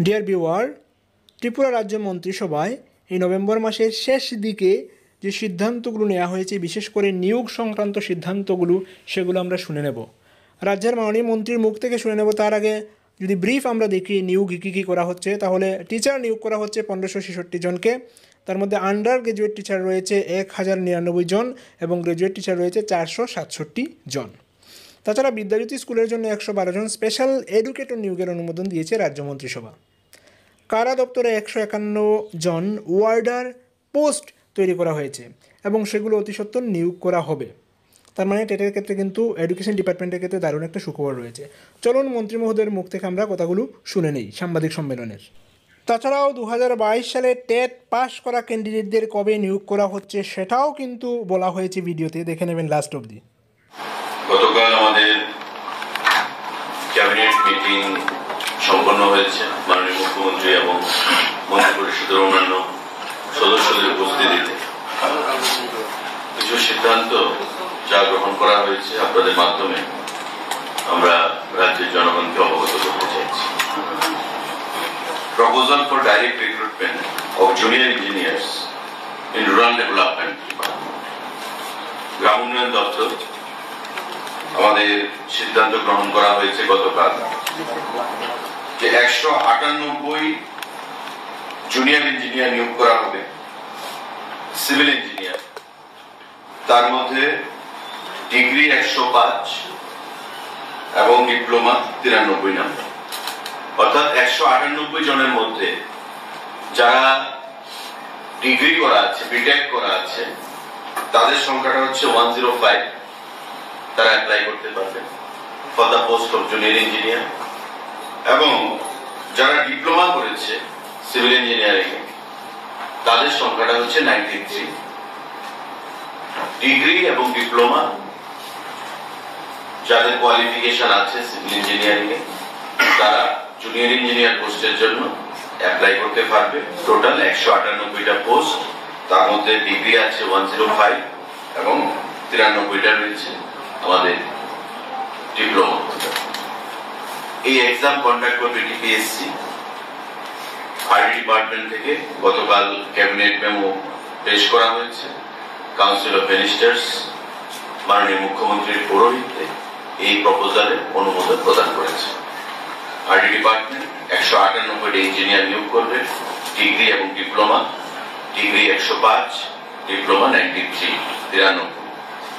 Dear viewer, Tripura রাজ্য মন্ত্রিসভায় এই নভেম্বর মাসের শেষ দিকে যে সিদ্ধান্তগুলো নেওয়া হয়েছে, বিশেষ করে নিয়োগ সংক্রান্ত সিদ্ধান্তগুলো, সেগুলো আমরা শুনে নেব। রাজ্যের মাননীয় মন্ত্রীর মুখ থেকে শুনে নেব। তার আগে যদি ব্রিফ আমরা দেখি নিয়োগ কী কী করা হচ্ছে, তাহলে টিচার নিয়োগ করা হচ্ছে 1566 জনকে। তার মধ্যে আন্ডার গ্র্যাজুয়েট টিচার রয়েছে 1099 জন এবং গ্র্যাজুয়েট টিচার রয়েছে 467 জন। তাছাড়া বিদ্যাজ্যোতি স্কুলের জন্য 112 জন স্পেশাল এডুকেটর নিয়োগের অনুমোদন দিয়েছে রাজ্য মন্ত্রিসভা। কারা দপ্তরে 151 জন ওয়ার্ডার পোস্ট তৈরি করা হয়েছে এবং সেগুলো অতি সত্বর নিয়োগ করা হবে। তার মানে টেটের ক্ষেত্রে কিন্তু এডুকেশন ডিপার্টমেন্টের ক্ষেত্রে দারুণ একটা সুখবর রয়েছে। চলুন মন্ত্রী মহোদয়ের মুখ থেকে আমরা কথাগুলো শুনে নেই সাংবাদিক সম্মেলনের। তাছাড়াও 2022 সালে টেট পাস করা ক্যান্ডিডেটদের কবে নিয়োগ করা হচ্ছে সেটাও কিন্তু বলা হয়েছে ভিডিওতে, দেখে নেবেন লাস্ট অবধি। গতকাল আমাদের ক্যাবিনেট মিটিং সম্পন্ন হয়েছে। মাননীয় মুখ্যমন্ত্রী এবং মন্ত্রী পরিষদের অন্যান্য সদস্যদের উপস্থিতিতে কিছু সিদ্ধান্ত যা গ্রহণ করা হয়েছে আপনাদের মাধ্যমে আমরা রাজ্যের জনগণকে অবগত করতে চাইছি। Proposal for direct recruitment of junior engineers in rural development department. গ্রাম উন্নয়ন দপ্তর আমাদের সিদ্ধান্ত গ্রহণ করা হয়েছে গতকাল যে 198 জুনিয়র ইঞ্জিনিয়ার নিয়োগ করা হবে, সিভিল ইঞ্জিনিয়ার। তার মধ্যে ডিগ্রি 105 এবং ডিপ্লোমা 93 নম্বর। অর্থাৎ 198 জনের মধ্যে যারা ডিগ্রি করা আছে, বিটেক করা আছে, তাদের সংখ্যাটা হচ্ছে 105। তারা অ্যাপ্লাই করতে পারবে for the post of junior engineer. এবং যারা ডিপ্লোমা করেছে সিভিল ইঞ্জিনিয়ারিং, তাদের সংখ্যাটা হচ্ছে 93। ডিগ্রি এবং ডিপ্লোমা যাদের কোয়ালিফিকেশন আছে সিভিল ইঞ্জিনিয়ারিং এ, তারা জুনিয়র ইঞ্জিনিয়ার পোস্টের জন্য অ্যাপ্লাই করতে পারবে। টোটাল 198টা পোস্ট, তার মধ্যে ডিগ্রি আছে 105 এবং 93টা রয়েছে আমাদের ডিপ্লোমা। এই এক্সাম কন্ডাক্ট করবে ডিপিএসসি। আইডি ডিপার্টমেন্ট থেকে গতকাল ক্যাবিনেট মেমো পেশ করা হয়েছে। কাউন্সিল অফ মিনিস্টার্স মাননীয় মুখ্যমন্ত্রীর পৌরোহিত্যে এই প্রপোজালে অনুমোদন প্রদান করেছে। আইডি ডিপার্টমেন্ট 198টা ইঞ্জিনিয়ার নিয়োগ করবে, ডিগ্রি এবং ডিপ্লোমা। ডিগ্রি 105, ডিপ্লোমা 93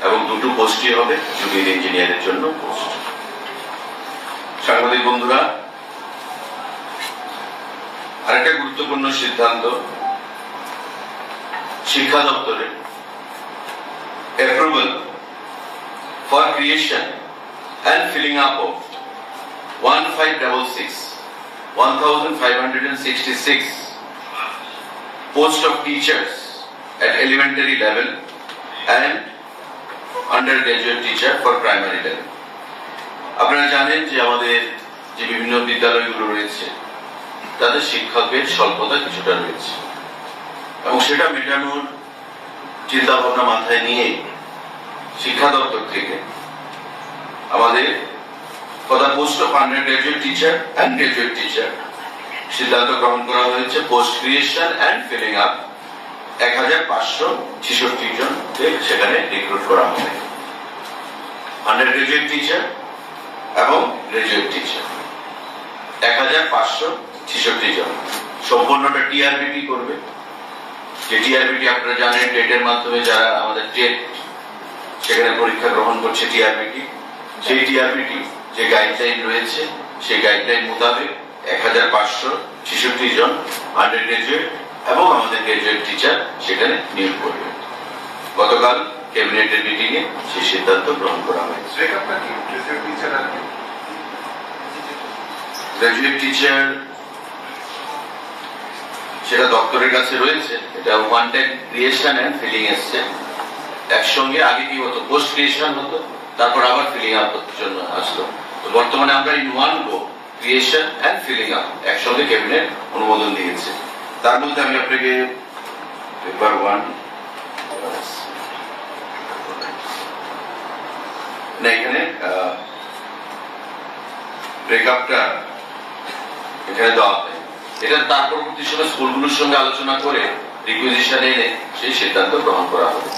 এবং দুটো পোস্টই হবে জুনিয়র ইঞ্জিনিয়ারের জন্য পোস্ট। সাংবাদিক বন্ধুরা, আরেকটা গুরুত্বপূর্ণ সিদ্ধান্ত, শিক্ষা দপ্তরে approval for creation and filling up of 1566 post of teachers at elementary level and undergraduate teacher for primary level. আপনারা জানেন যে আমাদের যে বিভিন্ন বিদ্যালয়গুলো রয়েছে তাদের শিক্ষকের স্বল্পতা কিছুটা রয়েছে এবং সেটা মেটানোর চিন্তা ভাবনা মাথায় নিয়ে শিক্ষা দপ্তর থেকে আমাদের for the post of undergraduate teacher and graduate teacher সিদ্ধান্ত গ্রহণ করা হয়েছে post creation and filling up 1566 জনকে সেখানে রিক্রুট করা হবে। আন্ডারগ্রাজুয়েট টিচার এবং গ্রাজুয়েট টিচার 1566 জন। সম্পূর্ণটা টিআরবিটি করবে। যে টিআরবিটি আপনারা জানেন টেটের মাধ্যমে যারা আমাদের টেট সেখানে পরীক্ষা গ্রহণ করছে টিআরবিটি, সেই টিআরবিটি যে গাইডলাইন রয়েছে সেই গাইডলাইন মোতাবেক 1566 জন আন্ডার গ্রাজুয়েট এবং আমাদের গ্রাজুয়েট টিচার সেখানে নিয়োগ করবে। গতকাল ক্যাবিনেটের মিটিং এ সেই সিদ্ধান্ত গ্রহণ করা হয়েছে। গ্রাজুয়েট টিচার সেটা দপ্তরের কাছে রয়েছে। এটা one time creation and filling এসছে একসঙ্গে। আগে কি হতো, পোস্ট ক্রিয়েশন হতো, তারপর আবার ফিলিং আপ জন্য আসলো। তো বর্তমানে আমরা in one go creation and filling up একসঙ্গে ক্যাবিনেট অনুমোদন দিয়েছে। তার মধ্যে আমি আপনাকে পেপার 1 না এখানে ব্রেকআপটা এখানে দেওয়া হয়। এটা তার পরবর্তী সময় স্কুলগুলোর সঙ্গে আলোচনা করে রিকুইজিশন এনে সেই সিদ্ধান্ত গ্রহণ করা হবে।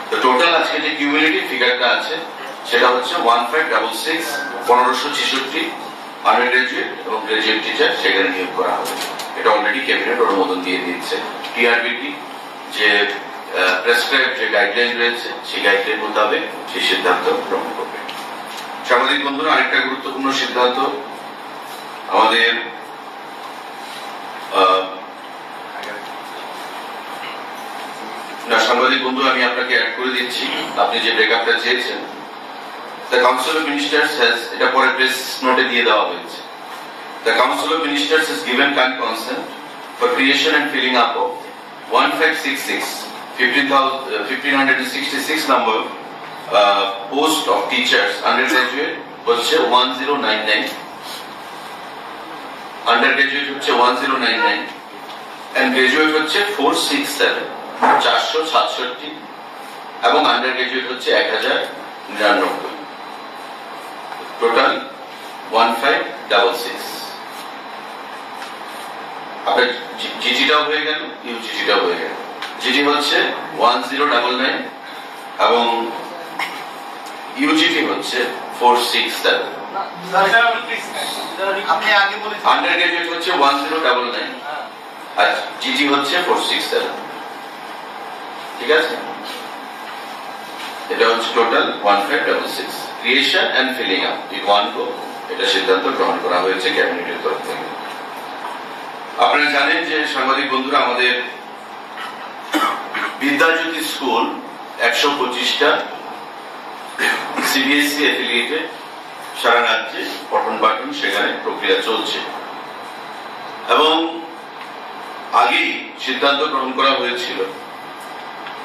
তো টোটাল আজকে যে কিউমুলেটিভ ফিগারটা আছে সেটা হচ্ছে 1566 1566 আন্ডার গ্রাজুয়েট এবং গ্রাজুয়েট টিচার সেখানে নিয়োগ করা হবে। এটা অলরেডি ক্যাবিনেট অনুমোদন দিয়ে দিচ্ছে। টিআরবিটি যে প্রেসক্রাইব যে গাইডলাইন রয়েছে সেই গাইডলাইন মোতাবেক সেই সিদ্ধান্ত গ্রহণ করবে। সাংবাদিক বন্ধুরা, আরেকটা গুরুত্বপূর্ণ সিদ্ধান্ত আমাদের সাংবাদিক বন্ধু আমি আপনাকে অ্যাড করে দিচ্ছি, আপনি যে ব্রেকআপটা চেয়েছেন। The Council of Ministers has, এটা পরে প্রেস নোটে দিয়ে দেওয়া হয়েছে। The Council of Ministers has given kind consent for creation and filling up of 1566 1566 number post of teachers undergraduate হচ্ছে 1099, undergraduate হচ্ছে 1099 and graduate হচ্ছে 467 467 এবং undergraduate হচ্ছে 1099, টোটাল 1566। আপনার জিটিটাও হয়ে গেল, ইউজিটিটাও হয়ে গেল। জিটি হচ্ছে 1099 এবং ইউজিটি হচ্ছে 467। আন্ডারগ্রাজুয়েট হচ্ছে 1099 আর জিটি হচ্ছে 467। ঠিক আছে, এটা হচ্ছে total 1566। Creation and filling up in one go, এটা সিদ্ধান্ত গ্রহণ করা হয়েছে ক্যাবিনেটের তরফ থেকে। আপনারা জানেন যে সাংবাদিক বন্ধুরা, আমাদের বিদ্যাজ্যোতি স্কুল 125টা সিবিএসই অ্যাফিলিয়েটেড সারা রাজ্যে পঠন পাঠন সেখানে প্রক্রিয়া চলছে এবং আগেই সিদ্ধান্ত গ্রহণ করা হয়েছিল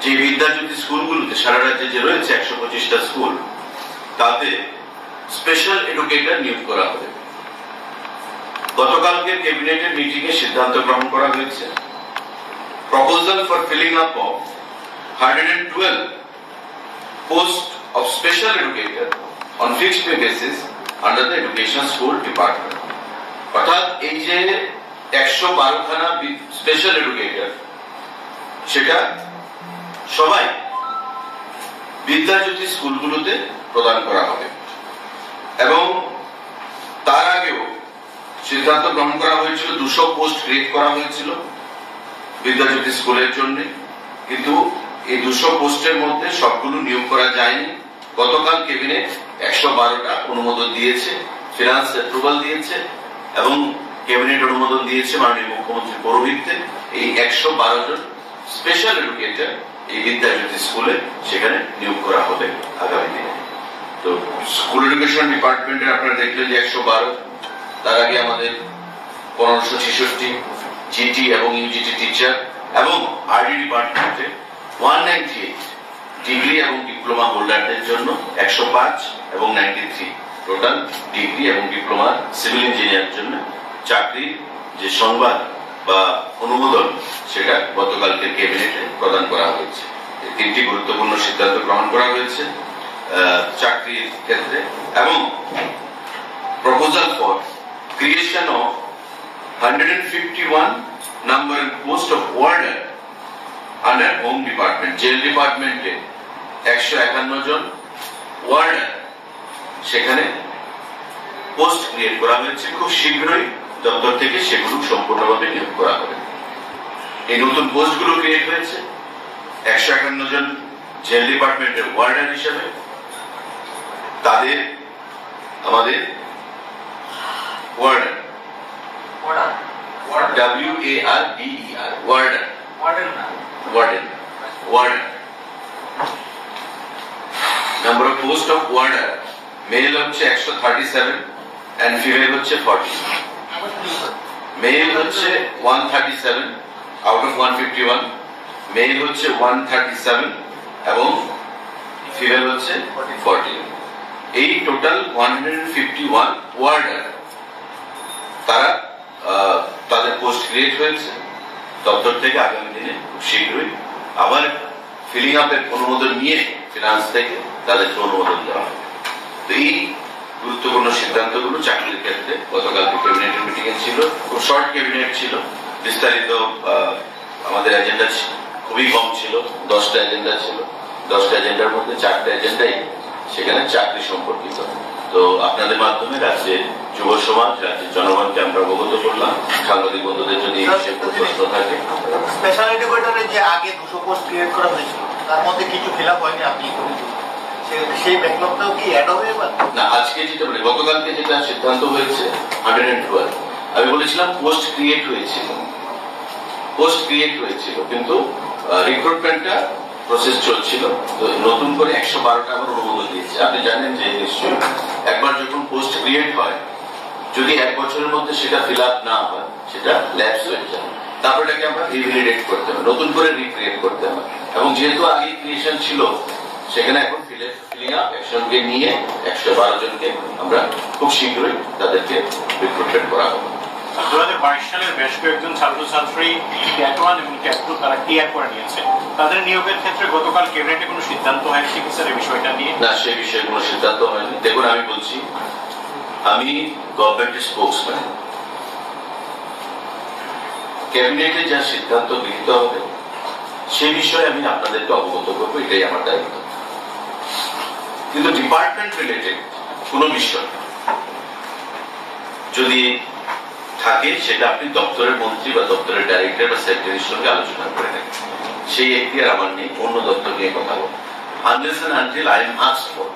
যে বিদ্যাজ্যোতি স্কুলগুলোতে সারা রাজ্যে যে রয়েছে 125টা স্কুল, তাতে স্পেশাল এডুকেটর নিয়োগ করা হবে। গতকালকে ক্যাবিনেটের মিটিং এ সিদ্ধান্ত গ্রহণ করা হয়েছে proposal for filling up of 112 post of special educator on fixed pay basis under the education school department. অর্থাৎ এই যে 112খানা স্পেশাল এডুকেটর, সেটা সবাই বিদ্যাজ্যোতি স্কুলগুলোতে প্রদান করা হবে এবং তার আগেও সিদ্ধান্ত গ্রহণ করা হয়েছিল 200 পোস্ট ক্রিয়েট করা হয়েছিল বিদ্যাজ্যোতি স্কুলের জন্য, কিন্তু এই 200 পোস্টের মধ্যে সবগুলো নিয়োগ করা যায়নি। গতকাল ক্যাবিনেট 112টা অনুমোদন দিয়েছে, ফিনান্স অ্যাপ্রুভাল দিয়েছে এবং ক্যাবিনেট অনুমোদন দিয়েছে মাননীয় মুখ্যমন্ত্রীর পৌরোহিত্যে এই 112 জন স্পেশাল এডুকেটর এই বিদ্যাজ্যোতি স্কুলে সেখানে নিয়োগ করা হবে আগামী দিনে। তো স্কুল এডুকেশন ডিপার্টমেন্টের আপনারা দেখলেন যে 112, তার আগে আমাদের 1566 জিটি এবং ইউজিটি টিচার এবং আরডি ডিপার্টমেন্টে 198 ডিগ্রি এবং ডিপ্লোমা হোল্ডারদের জন্য 105 এবং 93 টোটাল ডিগ্রি এবং ডিপ্লোমা সিভিল ইঞ্জিনিয়ারের জন্য চাকরির যে সংবাদ বা অনুমোদন সেটা গতকালকে ক্যাবিনেটে প্রদান করা হয়েছে। এই তিনটি গুরুত্বপূর্ণ সিদ্ধান্ত গ্রহণ করা হয়েছে চাকরির ক্ষেত্রে এবং proposal for creation of 151 number post of warder under home department. Jail ডিপার্টমেন্টে 151 জন ওয়ার্ডার সেখানে পোস্ট ক্রিয়েট করা হয়েছে। খুব শীঘ্রই দপ্তর থেকে সেগুলো সম্পূর্ণভাবে নিয়োগ করা হবে। এই নতুন পোস্টগুলো ক্রিয়েট হয়েছে 151 জন জেল ডিপার্টমেন্টের ওয়ার্ডার হিসেবে। তাদের আমাদের warder WARDER warder number of post of warder male হচ্ছে 137 এন্ড ফিমেল হচ্ছে 40। মেল হচ্ছে 137 আউট অফ 151, মেল হচ্ছে 137 এবং ফিমেল হচ্ছে 40। এই টোটাল 151 ওয়ার্ডার তারা তাদের পোস্ট ক্রিয়েট হয়েছে। দপ্তর থেকে আগামী দিনে খুব শীঘ্রই আবার ফিলিং আপের অনুমোদন নিয়ে ফিনান্স থেকে তাদেরকে অনুমোদন দেওয়া হবে। তো এই গুরুত্বপূর্ণ সিদ্ধান্তগুলো চাকরির ক্ষেত্রে গতকালকে ক্যাবিনেটের মিটিং এ ছিল। খুব শর্ট ক্যাবিনেট ছিল, বিস্তারিত আমাদের এজেন্ডা খুবই কম ছিল, 10টা এজেন্ডা ছিল। 10টা এজেন্ডার মধ্যে 4টা এজেন্ডাই সেখানে চাকরি সম্পর্কিত। তো আপনাদের মাধ্যমে রাজ্যের যুব সমাজ, রাজ্যের জনগণকে আমরা অবগত করলাম। সাংবাদিক বন্ধুদের যদি প্রশ্ন থাকে, স্পেশাল এডুকেটরের যে আগে 200 পোস্ট ক্রিয়েট করা হয়েছিল তার মধ্যে কিছু ফিল আপ হয়নি, আপনি সেই ব্যাকলগটাও কি অ্যাড হবে এবার? না, আজকে যেটা বলি, গতকালকে যেটা সিদ্ধান্ত হয়েছে 112, আমি বলেছিলাম পোস্ট ক্রিয়েট হয়েছিল, কিন্তু রিক্রুটমেন্টটা প্রসেস চলছিল। তো নতুন করে 112টা আমার অনুমোদন দিয়েছে। আপনি জানেন যে নিশ্চয়ই একবার যখন পোস্ট ক্রিয়েট হয়, যদি 1 বছরের মধ্যে সেটা ফিল আপ না হয়, সেটা ল্যাপস হয়ে যায়। তারপর এটাকে আমরা রিভ্যালিডেট করতে হবে, নতুন করে রিক্রিয়েট করতে হবে। এবং যেহেতু আগে ক্রিয়েশন ছিল, সেখানে এখন ফিলিং আপ একসঙ্গে নিয়ে 112 জনকে আমরা খুব শীঘ্রই তাদেরকে রিক্রুটমেন্ট করা হবে। 2022 সালের বেশ কয়েকজন ছাত্রছাত্রী ক্যাট 1 এবং ক্যাট 2 তারা ক্লিয়ার করে নিয়েছে। তাদের নিয়োগের ক্ষেত্রে গতকাল ক্যাবিনেটে কোনো সিদ্ধান্ত হয়নি কি স্যার এই বিষয়টা নিয়ে? না, সে বিষয়ে কোনো সিদ্ধান্ত হয়নি। দেখুন, আমি বলছি, আমি গভর্নমেন্টের স্পোকসম্যান। ক্যাবিনেটে যা সিদ্ধান্ত গৃহীত হবে সে বিষয়ে আমি আপনাদেরকে অবগত করবো, এটাই আমার দায়িত্ব। কিন্তু ডিপার্টমেন্ট রিলেটেড কোনো বিষয় যদি থাকে, সেটা আপনি দপ্তরের মন্ত্রী বা দপ্তরের ডাইরেক্টর বা সেক্রেটারির সঙ্গে আলোচনা করে নেন। সেই এখতিয়ার আমার নেই অন্য দপ্তর নিয়ে কথা বলবো, unless and until I am asked for.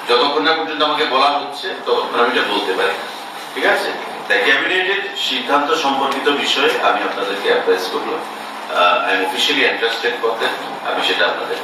যতক্ষণ না পর্যন্ত আমাকে বলা হচ্ছে ততক্ষণ আমি এটা বলতে পারি না, ঠিক আছে? তাই ক্যাবিনেটের সিদ্ধান্ত সম্পর্কিত বিষয়ে আমি আপনাদেরকে অ্যাডভাইস করলাম। I am officially interested for that, আমি সেটা আপনাদের